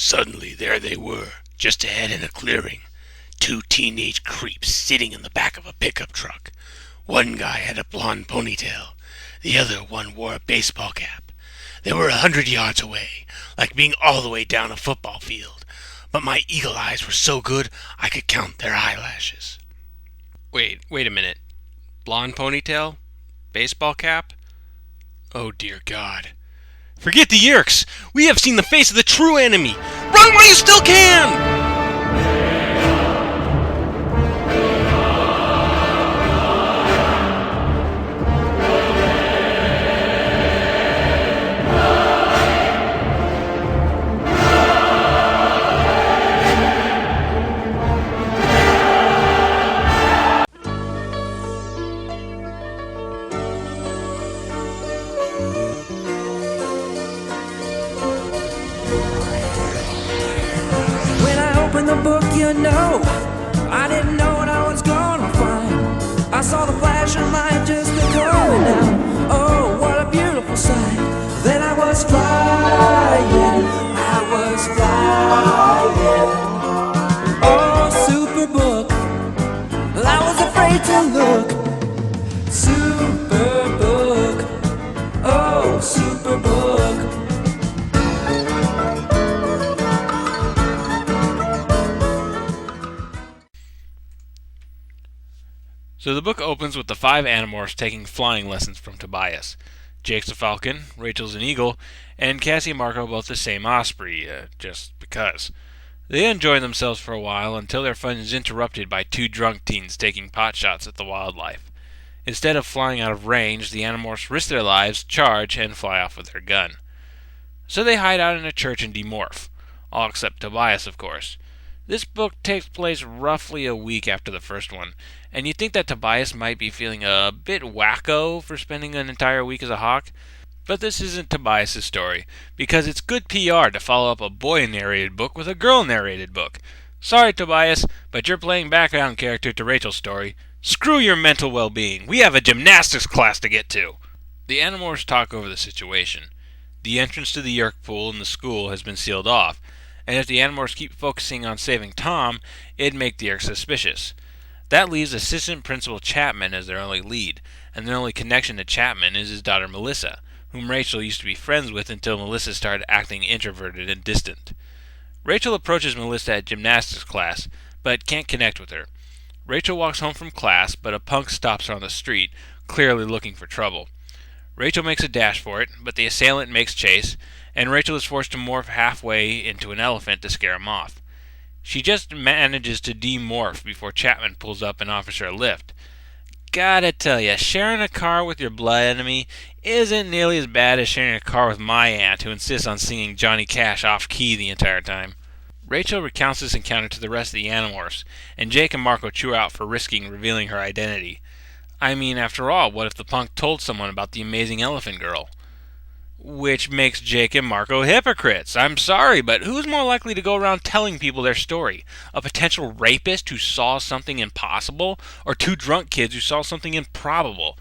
Suddenly there they were, just ahead in a clearing. Two teenage creeps sitting in the back of a pickup truck. One guy had a blonde ponytail. The other one wore a baseball cap. They were 100 yards away, like being all the way down a football field. But my eagle eyes were so good I could count their eyelashes. Wait a minute. Blonde ponytail? Baseball cap? Oh dear God. Forget the Yerks! We have seen the face of the true enemy! Run while you still can! When I opened the book, I didn't know what I was gonna find. I saw the flashing light just coming down. Oh, what a beautiful sight. Then I was flying. Oh, super book. I was afraid to look. Super book. Oh, super book. So the book opens with the five Animorphs taking flying lessons from Tobias. Jake's a falcon, Rachel's an eagle, and Cassie and Marco both the same osprey, just because. They enjoy themselves for a while until their fun is interrupted by two drunk teens taking pot shots at the wildlife. Instead of flying out of range, the Animorphs risk their lives, charge, and fly off with their gun. So they hide out in a church and demorph. All except Tobias, of course. This book takes place roughly a week after the first one, and you'd think that Tobias might be feeling a bit wacko for spending an entire week as a hawk. But this isn't Tobias' story, because it's good PR to follow up a boy-narrated book with a girl-narrated book. Sorry, Tobias, but you're playing background character to Rachel's story. Screw your mental well-being. We have a gymnastics class to get to. The Animorphs talk over the situation. The entrance to the Yerk pool in the school has been sealed off, and if the Animorphs keep focusing on saving Tom, it'd make the Yerks suspicious. That leaves Assistant Principal Chapman as their only lead, and their only connection to Chapman is his daughter Melissa, whom Rachel used to be friends with until Melissa started acting introverted and distant. Rachel approaches Melissa at gymnastics class, but can't connect with her. Rachel walks home from class, but a punk stops her on the street, clearly looking for trouble. Rachel makes a dash for it, but the assailant makes chase, and Rachel is forced to morph halfway into an elephant to scare him off. She just manages to demorph before Chapman pulls up and offers her a lift. Gotta tell ya, sharing a car with your blood enemy isn't nearly as bad as sharing a car with my aunt, who insists on singing Johnny Cash off-key the entire time. Rachel recounts this encounter to the rest of the Animorphs, and Jake and Marco chew out for risking revealing her identity. I mean, after all, what if the punk told someone about the amazing elephant girl? Which makes Jake and Marco hypocrites. I'm sorry, but who's more likely to go around telling people their story? A potential rapist who saw something impossible, or two drunk kids who saw something improbable?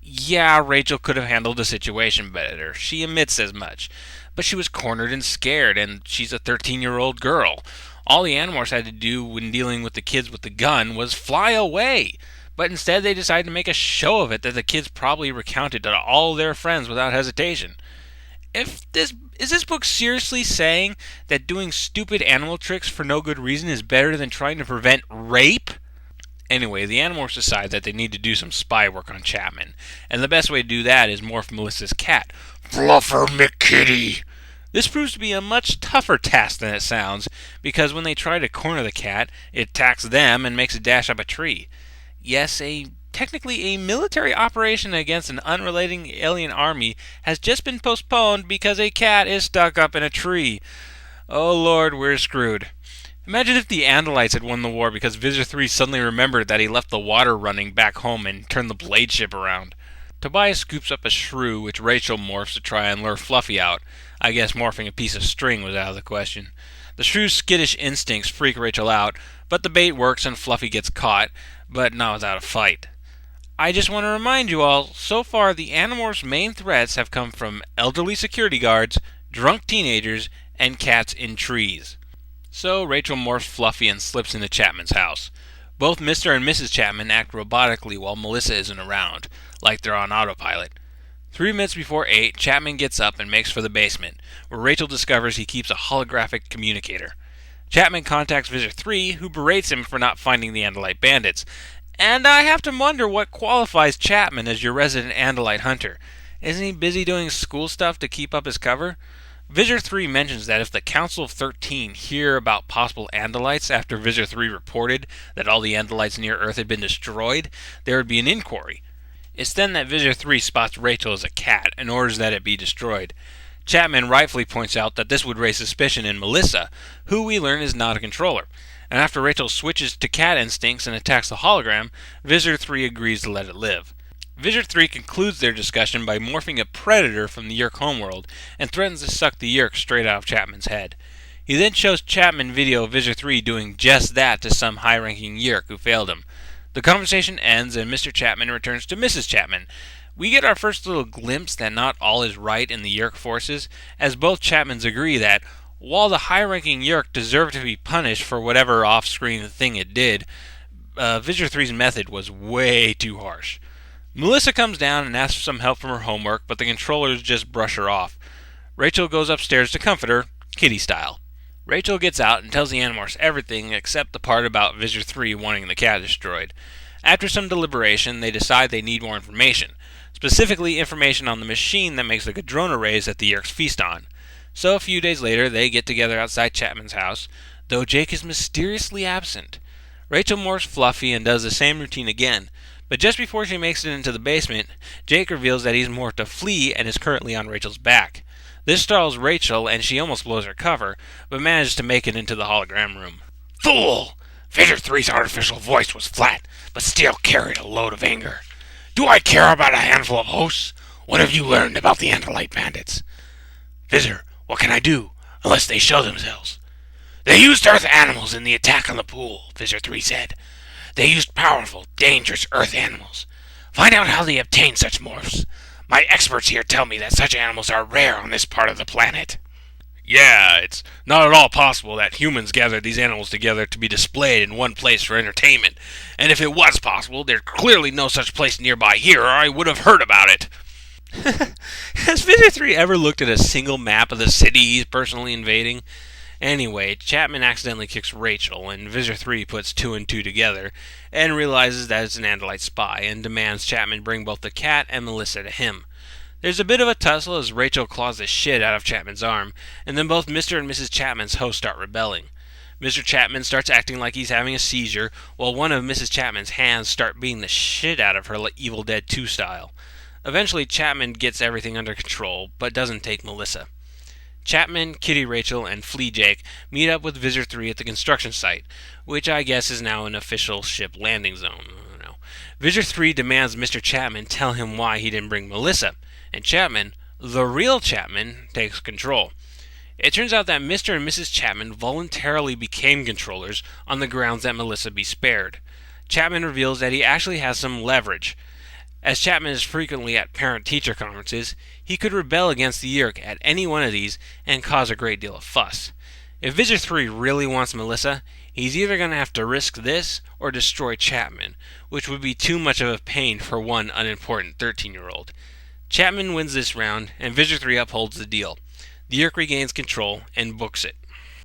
Yeah, Rachel could have handled the situation better. She admits as much. But she was cornered and scared, and she's a 13-year-old girl. All the Animorphs had to do when dealing with the kids with the gun was fly away. But instead they decided to make a show of it that the kids probably recounted to all their friends without hesitation. Is this book seriously saying that doing stupid animal tricks for no good reason is better than trying to prevent rape? Anyway, the Animorphs decide that they need to do some spy work on Chapman, and the best way to do that is morph Melissa's cat, Fluffer McKitty. This proves to be a much tougher task than it sounds, because when they try to corner the cat, it attacks them and makes a dash up a tree. Yes, technically a military operation against an unrelated alien army has just been postponed because a cat is stuck up in a tree. Oh Lord, we're screwed. Imagine if the Andalites had won the war because Visor 3 suddenly remembered that he left the water running back home and turned the blade ship around. Tobias scoops up a shrew, which Rachel morphs to try and lure Fluffy out. I guess morphing a piece of string was out of the question. The shrew's skittish instincts freak Rachel out, but the bait works and Fluffy gets caught, but not without a fight. I just want to remind you all, so far the Animorphs' main threats have come from elderly security guards, drunk teenagers, and cats in trees. So Rachel morphs Fluffy and slips into Chapman's house. Both Mr. and Mrs. Chapman act robotically while Melissa isn't around, like they're on autopilot. 3 minutes before 8, Chapman gets up and makes for the basement, where Rachel discovers he keeps a holographic communicator. Chapman contacts Visitor 3, who berates him for not finding the Andalite bandits. And I have to wonder what qualifies Chapman as your resident Andalite hunter. Isn't he busy doing school stuff to keep up his cover? Visitor 3 mentions that if the Council of 13 hear about possible Andalites after Visitor 3 reported that all the Andalites near Earth had been destroyed, there would be an inquiry. It's then that Visitor 3 spots Rachel as a cat and orders that it be destroyed. Chapman rightfully points out that this would raise suspicion in Melissa, who we learn is not a controller. And after Rachel switches to cat instincts and attacks the hologram, Visitor 3 agrees to let it live. Visitor 3 concludes their discussion by morphing a predator from the Yeerk homeworld and threatens to suck the Yeerk straight out of Chapman's head. He then shows Chapman video of Visitor 3 doing just that to some high-ranking Yeerk who failed him. The conversation ends and Mr. Chapman returns to Mrs. Chapman. We get our first little glimpse that not all is right in the Yeerk forces, as both Chapmans agree that, while the high-ranking Yeerk deserved to be punished for whatever off-screen thing it did, Visitor 3's method was way too harsh. Melissa comes down and asks for some help from her homework, but the controllers just brush her off. Rachel goes upstairs to comfort her, kitty style. Rachel gets out and tells the Animorphs everything except the part about Visitor 3 wanting the cat destroyed. After some deliberation, they decide they need more information, specifically information on the machine that makes the Gadrona rays that the Yeerks feast on. So a few days later, they get together outside Chapman's house, though Jake is mysteriously absent. Rachel morphs Fluffy and does the same routine again, but just before she makes it into the basement, Jake reveals that he's morphed a flea and is currently on Rachel's back. This startles Rachel, and she almost blows her cover, but manages to make it into the hologram room. Fool! Visitor 3's artificial voice was flat, but still carried a load of anger. Do I care about a handful of hosts? What have you learned about the Andalite bandits? Visitor, what can I do, unless they show themselves? They used Earth animals in the attack on the pool, Visitor 3 said. They used powerful, dangerous Earth animals. Find out how they obtained such morphs. My experts here tell me that such animals are rare on this part of the planet. Yeah, it's not at all possible that humans gathered these animals together to be displayed in one place for entertainment. And if it was possible, there's clearly no such place nearby here, or I would have heard about it. Has Visitor 3 ever looked at a single map of the city he's personally invading? Anyway, Chapman accidentally kicks Rachel, and Visitor 3 puts 2 and 2 together, and realizes that it's an Andalite spy, and demands Chapman bring both the cat and Melissa to him. There's a bit of a tussle as Rachel claws the shit out of Chapman's arm, and then both Mr. and Mrs. Chapman's hosts start rebelling. Mr. Chapman starts acting like he's having a seizure, while one of Mrs. Chapman's hands start beating the shit out of her Evil Dead 2 style. Eventually, Chapman gets everything under control, but doesn't take Melissa. Chapman, Kitty Rachel, and Flea Jake meet up with Visitor 3 at the construction site, which I guess is now an official ship landing zone. I don't know. Visitor 3 demands Mr. Chapman tell him why he didn't bring Melissa, and Chapman, the real Chapman, takes control. It turns out that Mr. and Mrs. Chapman voluntarily became controllers on the grounds that Melissa be spared. Chapman reveals that he actually has some leverage. As Chapman is frequently at parent-teacher conferences, he could rebel against the Yeerk at any one of these and cause a great deal of fuss. If Visitor 3 really wants Melissa, he's either going to have to risk this or destroy Chapman, which would be too much of a pain for one unimportant 13-year-old. Chapman wins this round, and Visitor 3 upholds the deal. The Yeerk regains control and books it.